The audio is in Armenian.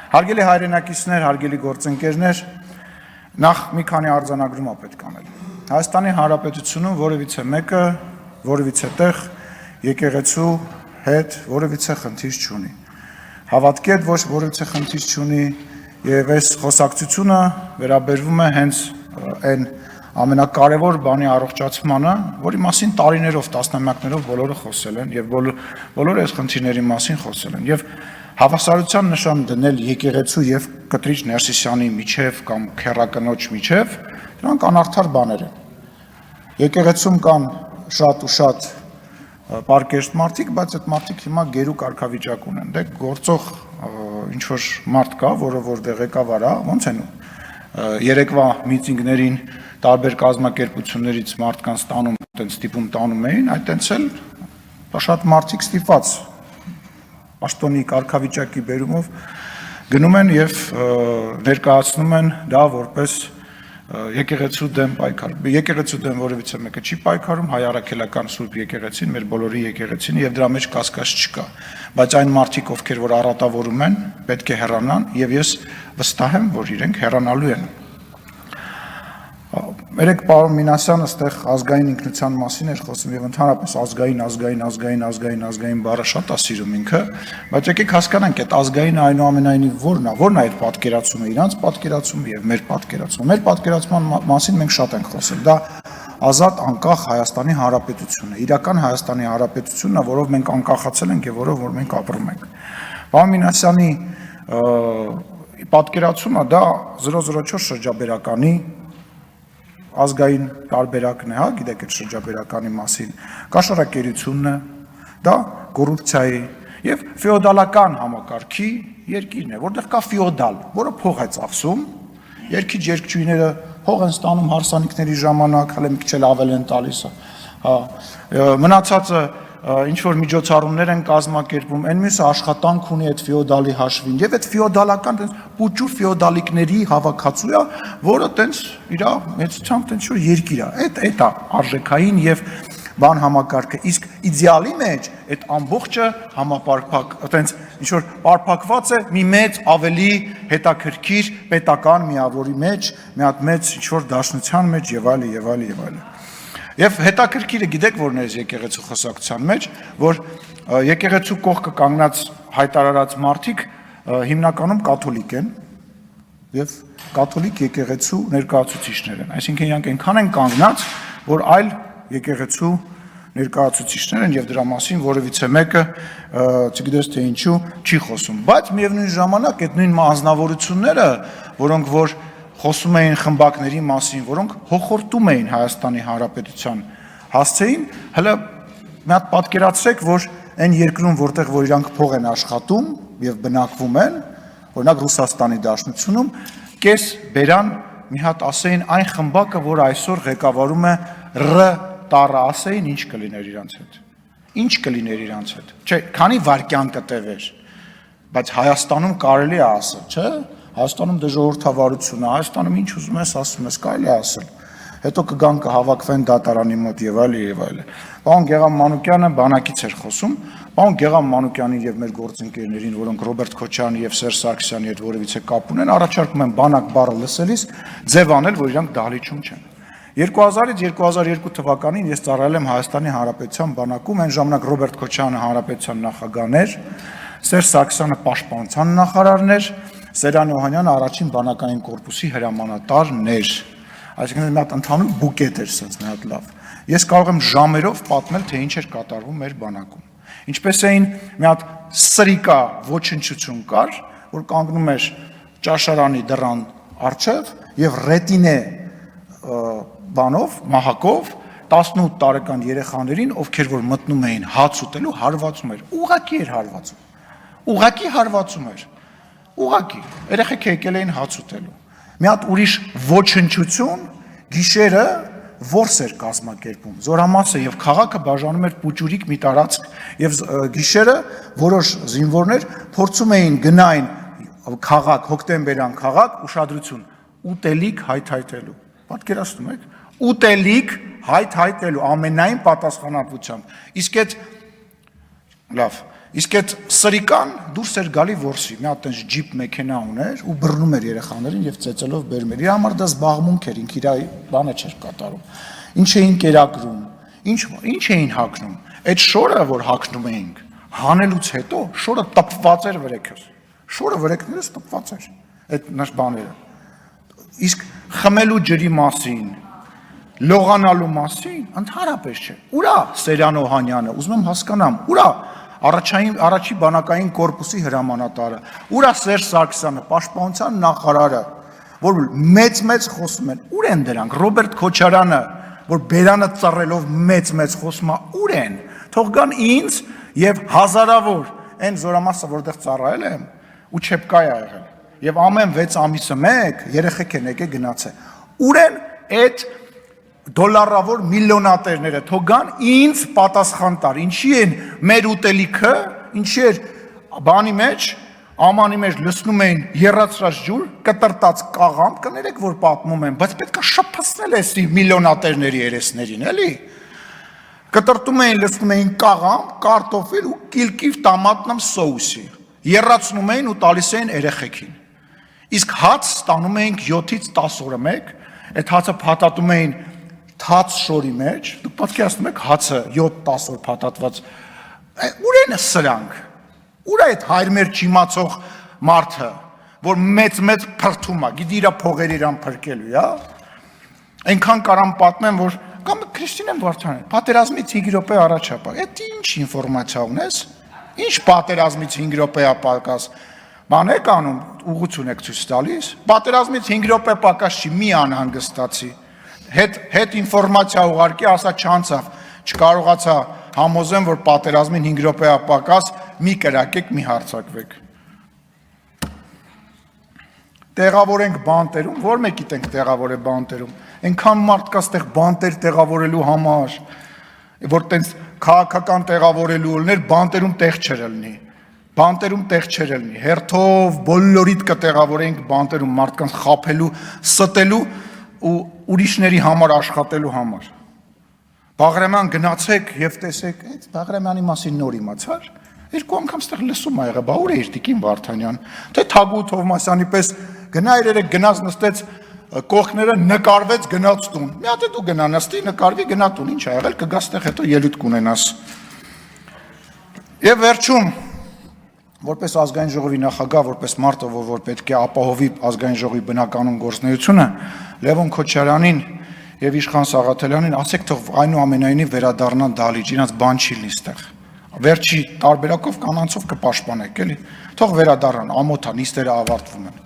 Հարգելի հայրենակիցներ, հարգելի գործընկերներ, նախ մի քանի արձանագրում պետք անել։ Հայաստանի Հանրապետությունում որևիցե մեկը, որևիցե տեղ եկեղեցու հետ որևիցե խնդիր չունի։ Հավատքի հետ ոչ որևիցե խնդիր չունի, եւ այս խոսակցությունը վերաբերվում է հենց այն ամենակարևոր բանի առողջացմանը, որի մասին տարիներով, տասնամյակներով բոլորը խոսել են եւ բոլորը այս խնդիրների մասին խոսել են եւ հավասարության նշան դնել եկեղեցու եւ Կտրիչ Ներսիսյանի միջև կամ քեռակնոջ միջև, դրանք անարդար բաներ են։ Եկեղեցում կան շատ ու շատ պարկեշտ մարդիկ, բայց այդ մարդիկ հիմա գերու կարգավիճակ ունեն։ Դե գործող ինչ որ մարդ կա, որը որտեղ ղեկավար է, ոնց են երեկվա միտինգներին տարբեր կազմակերպություններից մարդկանց տանում, այտենց ստիպում տանում էին, այտենց էլ շատ մարդիկ ստիպված պաշտոնի կարգավիճակի բերումով գնում են եւ ներկայացնում են դա որպես եկեղեցու դեմ պայքար։ Եկեղեցու դեմ որևիցե մեկը չի պայքարում, հայ առաքելական Սուրբ եկեղեցին, մեր բոլորի եկեղեցին եւ դրա մեջ կասկած չկա։ Բայց այն մարդիկ, ովքեր որ առատավորում են, պետք է հեռանան եւ ես վստահ եմ, որ իրենք հեռանալու են։ Երեք պարոն Մինասյանը այստեղ ազգային ինքնության մասին էր խոսում եւ ընդհանրապես ազգային բառը շատ է սիրում ինքը, բայց եկեք հասկանանք այդ ազգային այնուամենայնիվ որն է այդ պատկերացումը, իրանց պատկերացումը եւ մեր պատկերացումը։ Մեր պատկերացման մասին մենք շատ ենք խոսել։ Դա ազատ անկախ Հայաստանի Հանրապետությունն է, իրական Հայաստանի Հանրապետությունն է, որով մենք անկախացել ենք եւ որով որ մենք ապրում ենք։ Պարոն Մինասյանի պատկերացումը դա 004 շրջաբերականի ազգային տարբերակն է, հա, գիտեք այդ շրջաբերականի մասին, կաշառակերությունն է, դա կոռուպցիայի եւ ֆեոդալական համակարգի երկիրն է, որտեղ կա ֆեոդալ, որը փող է ծախսում, երկիչ երկչույները փող են ստանում հարսանիքների ժամանակ, հələ մի քիչ էլ ավել են տալիս, հա, մնացածը ինչ որ միջոցառումներ են կազմակերպում, այն մյուսը աշխատանք ունի այդ ֆեոդալի հաշվին եւ այդ ֆեոդալական պուճուր ֆեոդալիկների հավաքածու է, որը տենց իր մեծությամբ տենց որ երկիր է։ Այդ է արժեքային եւ բան համակարգը, իսկ իդեալի մեջ այդ ամբողջը համապարփակ, տենց ինչ որ պարփակված է մի մեծ ավելի հետաքրքիր պետական միավորի մեջ, մի հատ մեծ ինչ որ դաշնության մեջ եւ այլն։ Եվ հետաքրքիրը գիտեք որն է եկեղեցու խոսակցության մեջ, որ եկեղեցու կողքը կանգնած հայտարարած մարդիկ հիմնականում կաթոլիկ են եւ կաթոլիկ եկեղեցու ներկայացուցիչներ են, այսինքն իրանք այնքան են կանգնած, որ այլ եկեղեցու ներկայացուցիչներ են եւ դրա մասին որևիցե մեկը չգիտես թե ինչու չի խոսում, բայց միևնույն ժամանակ այդ նույն անձնավորությունները, որոնք որ խոսում էին խմբակների մասին, որոնք հոխորտում էին Հայաստանի Հանրապետության հասցեին, հələ մի հատ պատկերացրեք, որ այն երկրում, որտեղ որ իրանք փող են աշխատում եւ բնակվում են, օրինակ Ռուսաստանի Դաշնությունում, կես բերան մի հատ ասեին այն խմբակը, որ այսօր ղեկավարում է Ռ տառը, ասեին ինչ կլիներ իրանց հետ։ Ինչ կլիներ իրանց հետ։ Չէ, քանի վարքյան կտևեր, բայց Հայաստանում կարելի է ասել, չէ՞։ Հայաստանում դե ժողովրդավարություն է, Հայաստանում ինչ ուզում ես ասում ես, կարելի է ասել։ Հետո կգան կհավաքվեն դատարանի մոտ եւ այլն։ Պարոն Գեգամ Մանուկյանը բանակից էր խոսում, պարոն Գեգամ Մանուկյանին եւ մեր գործընկերներին, որոնք Ռոբերտ Քոչարյանի եւ Սերժ Սարգսյանի հետ որևիցե կապ ունեն, առաջարկում են բանակ բառը լսելիս ձև անել, որ իրանք դահլիճում չեն։ 2000-ից 2002 թվականին ես ծառայել եմ Հայաստանի Հանրապետության բանակում, այն ժամանակ Ռոբերտ Քոչարյանը հանրապետության նախագահն էր, Սերժ Սարգսյանը պաշտպանության նախարարն էր, Սերան Օհանյանը առաջին բանակային կորպուսի հրամանատարն էր։ Այսինքն մի հատ ընդհանուր բուկետ էր սենց մի հատ լավ։ Ես կարող եմ ժամերով պատմել, թե ինչ էր կատարվում մեր բանակում։ Ինչպես էին մի հատ սրիկա ոչնչություն կար, որ կանգնում էր ճաշարանի դռան առջև եւ ռետինե բանով, մահակով 18 տարեկան երեխաներին, ովքեր որ մտնում էին հաց ուտելու, հարվածում էր։ Ուղղակի էր հարվածում։ Ուղղակի հարվածում էր։ Ուղղակի երեխեք եկել էին հաց ուտելու։ Մի հատ ուրիշ ոչնչություն գիշերը որս էր կազմակերպում։ Զորամասը եւ քաղաքը բաժանում էր պուճուրիկ մի տարածք եւ գիշերը որոշ զինվորներ փորձում էին գնային քաղաք, հոկտեմբերյան քաղաք, ուշադրություն, ուտելիք հայթայթելու։ Պատկերացնում եք, ուտելիք հայթայթելու ամենայն պատասխանատվությամբ։ Իսկ այդ լավ, Իսկ այդ սրիկան դուրս էր գալի որսի, մի հատ այնց ջիպ մեքենա ուներ ու բռնում էր երեխաներին եւ ծեծելով բերում էր։ Իր համար դա զբաղմունք էր, ինքը իր բանը չէր կատարում։ Ինչ էին կերակրում, ինչ էին հագնում։ Այդ շորը, որ հագնում էինք, հանելուց հետո շորը տպված էր վրեքս։ Շորը վրեքներս տպված էր։ Այդ նаш բաները։ Իսկ խմելու ջրի մասին, լողանալու մասին ընդհանրապես չէ։ Ուրա Սերյան Օհանյանը, ուզում եմ հասկանամ, ուրա առաջի բանակային կորպուսի հրամանատարը, ուրա Սերժ Սարգսյանը, պաշտպանության նախարարը, որ մեծ խոսում են, ուր են դրանք, Ռոբերտ Քոչարյանը, որ բերանը ծռելով մեծ խոսում է, ուր են, թող գան ինձ եւ հազարավոր այն զորամասը, որտեղ ծառայել եմ, ու չեպկայ ա եղել, եւ ամեն 6 ամիսը մեկ երեխեք են եկել գնացել, ուր են այդ դոլարավոր միլիոնատերները, թող գան ինձ պատասխան տար, ինչի են մեր ուտելիքը, ինչի էր բանի մեջ, ամանի մեջ լցնում էին եռացրած ջուր, կտրտած կաղամբ, կներեք որ պատմում են, բայց պետք է շփացնել էսի միլիոնատերների երեսներին, էլի։ Կտրտում էին, լցնում էին կաղամբ, կարտոֆիլ ու կիլկիվ տամատնամ սոուսի, եռացնում էին ու տալիս էին երեխեքին։ Իսկ հաց ստանում էինք 7-ից 10 օրը մեկ, այդ հացը փաթաթում էին թաց շորի մեջ, դուք պատկերացնում եք հացը 7-10 օր փաթաթված, ուր են սրանք, ուր է այդ հայրմեր չիմացող մարդը, որ մեծ փրթում է, գիտի իրա փողեր իրան փրկելու, հա, այնքան կարամ պատմեմ, որ կամ Քրիստինեն Վարդանյան, պատերազմից 5 րոպե առաջ ապա, այդ ինչ ինֆորմացիա ունես, ինչ պատերազմից 5 րոպե ապակաս, բան եք անում, ուղղություն եք ցույց տալիս, պատերազմից 5 րոպե պակաս չի, մի անհանգստացի, հետ ինֆորմացիա ուղարկի, ասա չանցավ, չկարողացա համոզեմ, որ պատերազմին 5 րոպե ապակաս մի կրակեք, մի հարցակվեք։ Տեղավորենք բանտերում, որ մեկ գիտենք տեղավոր է բանտերում, այնքան մարդ կա ստեղ բանտեր տեղավորելու համար, որ տենց քաղաքական տեղավորելու ուլներ, բանտերում տեղ չեր ելնի, բանտերում տեղ չեր ելնի, հերթով բոլորիդ կտեղավորենք բանտերում մարդկանց խափելու, ստելու ու ուրիշների համար աշխատելու համար։ Բաղրամյան գնացեք եւ տեսեք, այդ Բաղրամյանի մասին նոր իմացար, երկու անգամ ստեղ լսում ա եղել, բա ուր է իր Տիկին Վարդանյան, թե Թագուհի Թովմասյանի պես գնա երեք գնաց նստեց կողքները նկարվեց գնաց տուն։ Մի հատ է դու գնա նստի, նկարվի գնա տուն, ինչ ա եղել, կգաս տեղ հետո ելույթ կունենաս։ Եվ վերջում որպես ազգային ժողովի նախագահ, որպես մարդը, որ պետք է ապահովի ազգային ժողովի բնականոն գործունեությունը, Լևոն Քոչարյանին եւ Իշխան Սաղաթելյանին ասեք թող այնուամենայնիվ վերադառնան դալիճ, իրաց բան չի լի ստեղ։ Վերջի տարբերակով կանանցով կպաշտպանեք, էլի։ Թող վերադառնան, ամոթա նիստերը ավարտվում են։